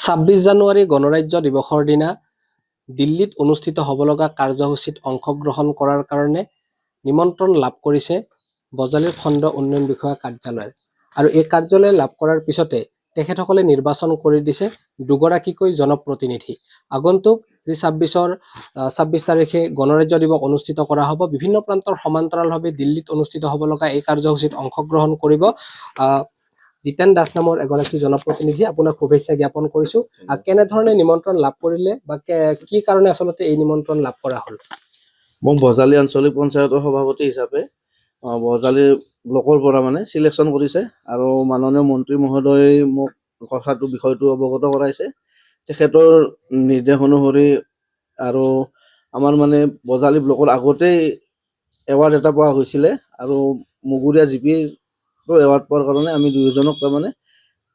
২৬ জানুৱাৰী গণৰাজ্য দিৱসৰ দিনা দিল্লীত অনুষ্ঠিত হ'ব লগা কাৰ্যসূচীত অংশগ্ৰহণ কৰাৰ কাৰণে নিমন্ত্ৰণ লাভ কৰিছে বজালী খণ্ড উন্নয়ন বিষয়া কাৰ্যালয়ে। আৰু এই কাৰ্যালয় লাভ কৰাৰ পিছতে তেখেতসকলে নিৰ্বাচন কৰি দিছে দুগৰাকীকৈ জনপ্ৰতিনিধি। আগন্তুক যি ২৬ তাৰিখে গণৰাজ্য দিৱস অনুষ্ঠিত কৰা হ'ব, বিভিন্ন প্ৰান্তৰ সমান্তৰালভাৱে দিল্লীত অনুষ্ঠিত হ'ব লগা এই কাৰ্যসূচীত অংশগ্ৰহণ কৰিব জিতেন দাস নামৰ এগৰাকী জনপ্ৰতিনিধি। আপোনাক শুভেচ্ছা জ্ঞাপন কৰিছো। কেনেধৰণে নিমন্ত্ৰণ লাভ কৰিলে বা কি কাৰণে আচলতে এই নিমন্ত্ৰণ লাভ কৰা হ'ল? মোক বজালী আঞ্চলিক পঞ্চায়তৰ সভাপতি হিচাপে বজালী ব্লকৰ পৰা চিলেকশ্যন কৰিছে আৰু মাননীয় মন্ত্ৰী মহোদয় মোক বিষয়টো অৱগত কৰাইছে। তেখেতৰ নিৰ্দেশ অনুসৰি আৰু আমাৰ বজালী ব্লকৰ আগতেই এৱাৰ্ড এটা পোৱা হৈছিলে আৰু মুগুৰীয়া জিপিৰ এৱাৰ্ড পোৱাৰ কাৰণে আমি দুয়োজনক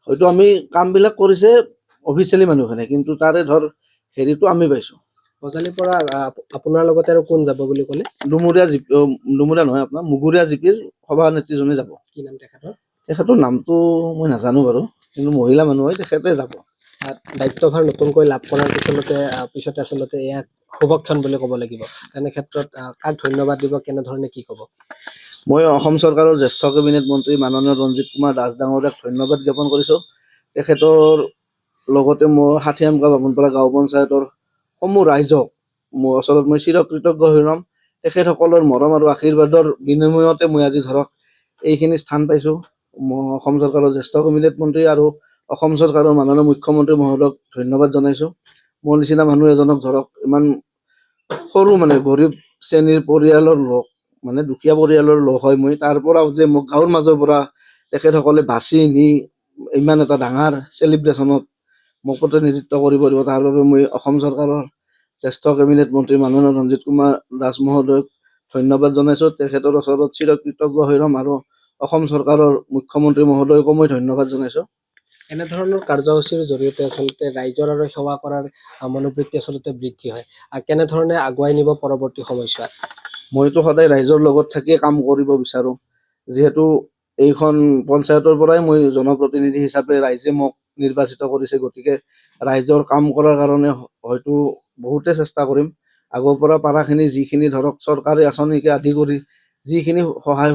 হয়তো আমি কামবিলাক কৰিছে অফিচিয়েলি মানুহখিনে, কিন্তু তাৰে হেৰিটো আমি পাইছোঁ। বজালীৰ পৰা আপোনাৰ লগতে আৰু কোন যাব বুলি ক'লে? ডুমুৰীয়া নহয়, আপোনাৰ মুগুৰীয়া জিপিৰ সভানেত্ৰীজনে যাব। কি নাম তেখেতৰ? তেখেতৰ নামটো মই নাজানো বাৰু, কিন্তু মহিলা মানুহ হয়, তেখেতে যাব। দায়িত্বভাৰ নতুনকৈ লাভ কৰাৰ পিছতে আচলতে এয়া শুভক্ষণ বুলি ক'ব লাগিব। তেনে ক্ষেত্ৰত কাক ধন্যবাদ দিব, কেনেধৰণে কি ক'ব? মই অসম চৰকাৰৰ জ্যেষ্ঠ কেবিনেট মন্ত্ৰী মাননীয় ৰঞ্জিত কুমাৰ দাস ডাঙৰীয়াক ধন্যবাদ জ্ঞাপন কৰিছোঁ। তেখেতৰ লগতে মই ৬০ বামুণপাৰা গাঁও পঞ্চায়তৰ সমূহ ৰাইজক ওচৰত মই চিৰকৃতজ্ঞ হৈ ৰ'ম। তেখেতসকলৰ মৰম আৰু আশীৰ্বাদৰ বিনিময়তে মই আজি এইখিনি স্থান পাইছোঁ। মই অসম চৰকাৰৰ জ্যেষ্ঠ কেবিনেট মন্ত্ৰী আৰু অসম চৰকাৰৰ মাননীয় মুখ্যমন্ত্ৰী মহোদয়ক ধন্যবাদ জনাইছোঁ। মোৰ নিচিনা মানুহ এজনক ইমান সৰু গৰীব শ্ৰেণীৰ পৰিয়ালৰ লোক, দুখীয়া পৰিয়ালৰ লোক হয় মই, তাৰ পৰাও যে মোক গাঁৱৰ মাজৰ পৰা তেখেতসকলে বাছি নি ইমান এটা ডাঙৰ চেলিব্ৰেশ্যনত মোক প্ৰতিনিধিত্ব কৰিব দিব, তাৰ বাবে মই অসম চৰকাৰৰ জ্যেষ্ঠ কেবিনেট মন্ত্ৰী মাননীয় ৰঞ্জিত কুমাৰ দাস মহোদয়ক ধন্যবাদ জনাইছোঁ। তেখেতৰ ওচৰত চিৰকৃতজ্ঞ হৈ ৰ'ম আৰু অসম চৰকাৰৰ মুখ্যমন্ত্ৰী মহোদয়কো মই ধন্যবাদ জনাইছোঁ। এনেধৰণৰ কাৰ্যসূচীৰ জৰিয়তে আচলতে ৰাইজৰ আৰু সেৱা কৰাৰ মনোবৃত্তি আচলতে বৃদ্ধি হয়। কেনেধৰণে আগুৱাই নিব পৰৱৰ্তী সময়ছোৱাত? মইতো সদায় ৰাইজৰ লগত থাকিয়ে কাম কৰিব বিচাৰোঁ। যিহেতু এইখন পঞ্চায়তৰ পৰাই মই জনপ্ৰতিনিধি হিচাপে ৰাইজে মোক নিৰ্বাচিত কৰিছে, গতিকে ৰাইজৰ কাম কৰাৰ কাৰণে হয়তো বহুতে চেষ্টা কৰিম। আগৰ পৰা পাৰাখিনি যিখিনি চৰকাৰী আঁচনিকে আদি কৰি যিখিনি সহায়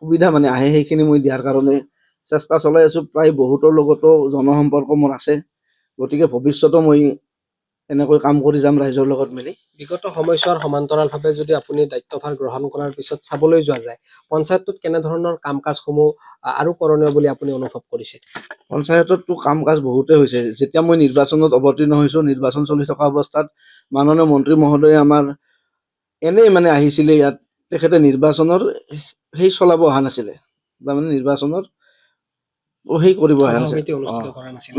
সুবিধা আহে, সেইখিনি মই দিয়াৰ কাৰণে চেষ্টা চলাই আছোঁ। প্ৰায় বহুতৰ লগতো জনসম্পৰ্ক মোৰ আছে, গতিকে ভৱিষ্যতেও মই এনেকৈ কাম কৰি যাম ৰাইজৰ লগত মিলি। বিগত সময়ছোৱাৰ সমান্তৰালভাৱে যদি আপুনি দায়িত্বভাৰ গ্ৰহণ কৰাৰ পিছত চাবলৈ যোৱা যায়, পঞ্চায়তটোত কেনেধৰণৰ কাম কাজসমূহ আৰু কৰণীয় বুলি আপুনি অনুভৱ কৰিছে? পঞ্চায়ততো কাম কাজ বহুতেই হৈছে। যেতিয়া মই নিৰ্বাচনত অৱতীৰ্ণ হৈছোঁ, নিৰ্বাচন চলি থকা অৱস্থাত মাননীয় মন্ত্ৰী মহোদয়ে আমাৰ এনেই আহিছিলে ইয়াত, তেখেতে নিৰ্বাচনৰ চলাব অহা নাছিলে, তাৰমানে নিৰ্বাচনৰ কৰিব অহা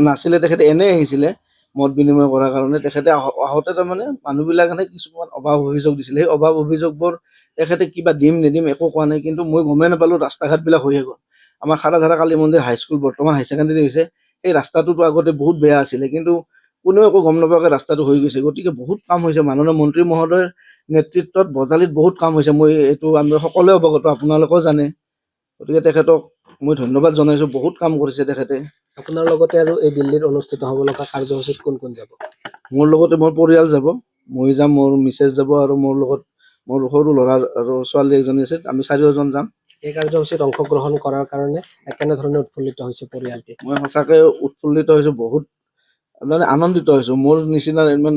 নাছিলে। তেখেতে এনেই আহিছিলে মত বিনিময় কৰাৰ কাৰণে। তেখেতে আহোঁতে মানুহবিলাক কিছুমান অভাৱ অভিযোগ দিছিলে, সেই অভাৱ অভিযোগবোৰ তেখেতে কিবা দিম নিদিম একো কোৱা নাই, কিন্তু মই গমেই নাপালোঁ ৰাস্তা ঘাটবিলাক হৈয়ে গ'ল। আমাৰ খাৰাধাৰা কালী মন্দিৰ হাইস্কুল বৰ্তমান হাই ছেকেণ্ডেৰী হৈছে, সেই ৰাস্তাটোতো আগতে বহুত বেয়া আছিলে, কিন্তু কোনেও একো গম নোপোৱাকৈ ৰাস্তাটো হৈ গৈছে। গতিকে বহুত কাম হৈছে মাননীয় মন্ত্ৰী মহোদয়ৰ নেতৃত্বত বজালীত বহুত কাম হৈছে। এইটো আমি সকলোৱে অৱগত, আপোনালোকেও জানে। গতিকে তেখেতক মই ধন্যবাদ জনাইছোঁ, বহুত কাম কৰিছে তেখেতে। আপোনাৰ লগতে আৰু এই দিল্লীত অনুষ্ঠিত হ'ব লগা কাৰ্যসূচীত কোন কোন যাব? মোৰ লগতে মোৰ পৰিয়াল যাব, মই যাম, মোৰ মিছেছ যাব আৰু মোৰ লগত মোৰ সৰু ল'ৰা আৰু ছোৱালী এজনী আছে, আমি 4জন যাম। এই কাৰ্যসূচীত অংশগ্ৰহণ কৰাৰ কাৰণে কেনেধৰণে উৎফুল্লিত হৈছে পৰিয়ালটি? মই সঁচাকৈ উৎফুল্লিত হৈছোঁ, বহুত আনন্দিত হৈছোঁ। মোৰ নিচিনা ইমান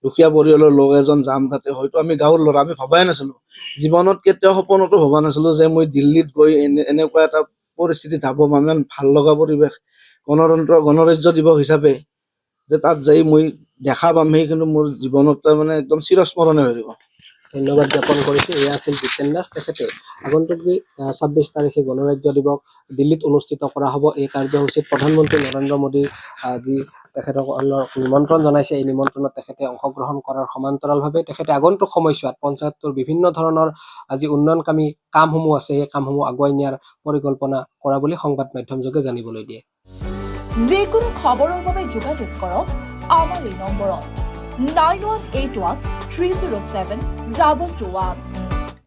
দুখীয়া পৰিয়ালৰ লোক এজন যাম তাতে, হয়তো আমি গাঁৱৰ ল'ৰা, আমি ভবাই নাছিলোঁ, জীৱনত কেতিয়াও সপোনতো ভবা নাছিলোঁ যে মই দিল্লীত গৈ এনেকুৱা এটা পৰিস্থিতি যাব পাম, ইমান ভাল লগা পৰিৱেশ, গণৰাজ্য দিৱস হিচাপে যে তাত যাই মই দেখা পাম, সেই কিন্তু মোৰ জীৱনত একদম চিৰস্মৰণীয় হৈ থাকিব। ধন্যবাদ জ্ঞাপন কৰিছোঁ। এয়া আছিল জিতেন দাস। তেখেতে আগন্তুক যি ২৬ তাৰিখে গণৰাজ্য দিৱস দিল্লীত অনুষ্ঠিত কৰা হ'ব, এই কাৰ্যসূচীত প্ৰধানমন্ত্ৰী নৰেন্দ্ৰ মোদীৰ যি তেখেতসকলক নিমন্ত্ৰণ জনাইছে, এই নিমন্ত্ৰণত তেখেতে অংশগ্ৰহণ কৰাৰ সমান্তৰালভাৱে তেখেতে আগন্তুক সময়ছোৱাত পঞ্চায়তটোৰ বিভিন্ন ধৰণৰ যি উন্নয়নকামী কামসমূহ আছে, সেই কামসমূহ আগুৱাই নিয়াৰ পৰিকল্পনা কৰা বুলি সংবাদ মাধ্যমযোগে জানিবলৈ দিয়ে। যিকোনো খবৰৰ বাবে যোগাযোগ কৰক আমাৰ এই নম্বৰত 9181 307 221।